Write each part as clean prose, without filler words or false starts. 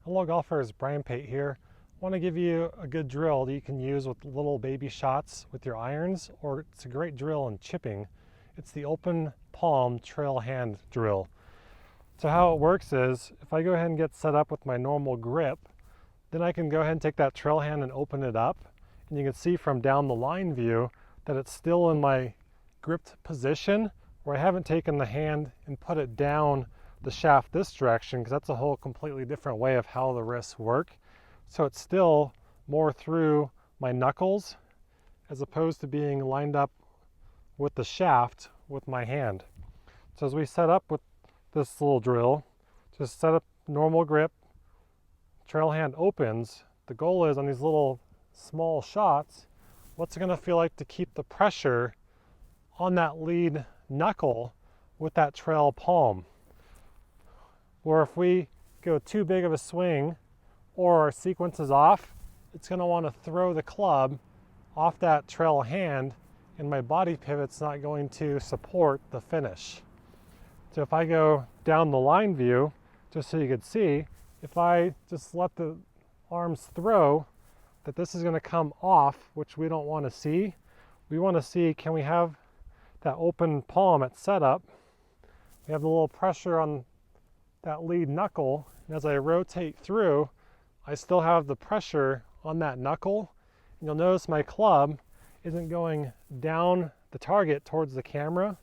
Hello golfers, Bryan Pate here. I want to give you a good drill that you can use with little baby shots with your irons, or it's a great drill in chipping. It's the open palm trail hand drill. So how it works is, if I go ahead and get set up with my normal grip, then I can go ahead and take that trail hand and open it up. And you can see from down the line view that it's still in my gripped position, where I haven't taken the hand and put it down the shaft this direction, because that's a whole completely different way of how the wrists work. So it's still more through my knuckles as opposed to being lined up with the shaft with my hand. So as we set up with this little drill, just set up normal grip, trail hand opens. The goal is on these little small shots, what's it going to feel like to keep the pressure on that lead knuckle with that trail palm. Or if we go too big of a swing or our sequence is off, it's going to want to throw the club off that trail hand, and my body pivot's not going to support the finish. So if I go down the line view, just so you can see, if I just let the arms throw, that this is going to come off, which we don't want to see. We want to see, can we have that open palm at setup? We have the little pressure on that lead knuckle, and as I rotate through, I still have the pressure on that knuckle. And you'll notice my club isn't going down the target towards the camera,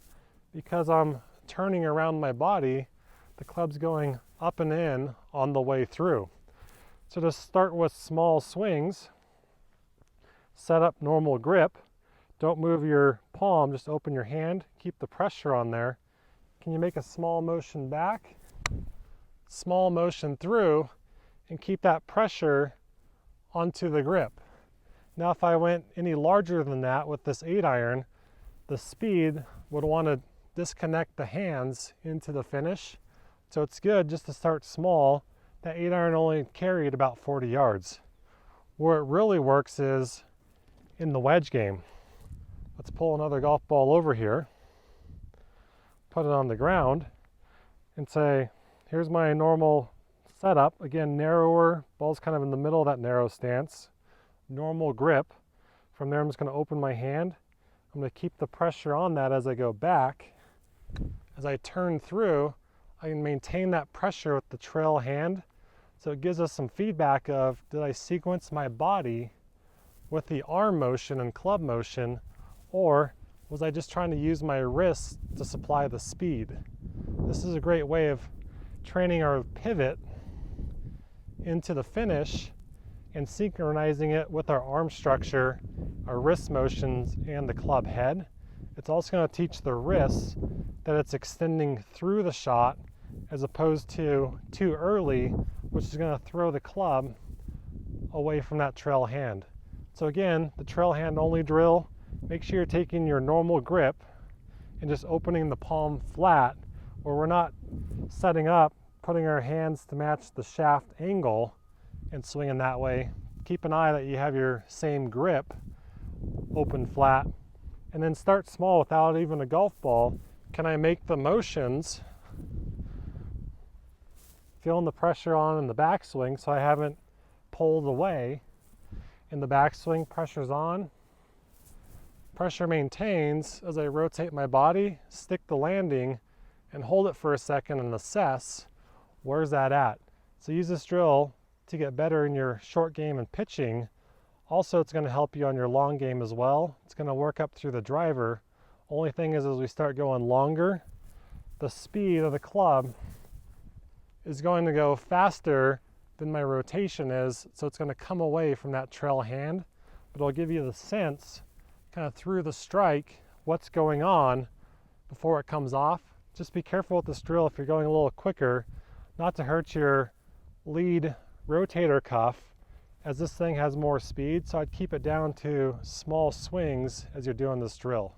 because I'm turning around my body. The club's going up and in on the way through. So to start with small swings, set up normal grip. Don't move your palm, just open your hand, keep the pressure on there. Can you make a small motion back? Small motion through, and keep that pressure onto the grip. Now if I went any larger than that with this 8-iron, the speed would want to disconnect the hands into the finish. So it's good just to start small. That 8-iron only carried about 40 yards. Where it really works is in the wedge game. Let's pull another golf ball over here, put it on the ground, and say, here's my normal setup. Again, narrower, ball's kind of in the middle of that narrow stance. Normal grip. From there, I'm just going to open my hand. I'm going to keep the pressure on that as I go back. As I turn through, I can maintain that pressure with the trail hand. So it gives us some feedback of, did I sequence my body with the arm motion and club motion, or was I just trying to use my wrists to supply the speed? This is a great way of training our pivot into the finish and synchronizing it with our arm structure, our wrist motions, and the club head. It's also going to teach the wrists that it's extending through the shot as opposed to too early, which is going to throw the club away from that trail hand. So again, the trail hand only drill, make sure you're taking your normal grip and just opening the palm flat, where we're not setting up, putting our hands to match the shaft angle and swinging that way. Keep an eye that you have your same grip open flat, and then start small without even a golf ball. Can I make the motions, feeling the pressure on in the backswing so I haven't pulled away? In the backswing, pressure's on. Pressure maintains as I rotate my body, stick the landing, and hold it for a second and assess where's that at. So use this drill to get better in your short game and pitching. Also, it's going to help you on your long game as well. It's going to work up through the driver. Only thing is, as we start going longer, the speed of the club is going to go faster than my rotation is, so it's going to come away from that trail hand, but it'll give you the sense kind of through the strike what's going on before it comes off. Just be careful with this drill if you're going a little quicker, not to hurt your lead rotator cuff, as this thing has more speed. So I'd keep it down to small swings as you're doing this drill.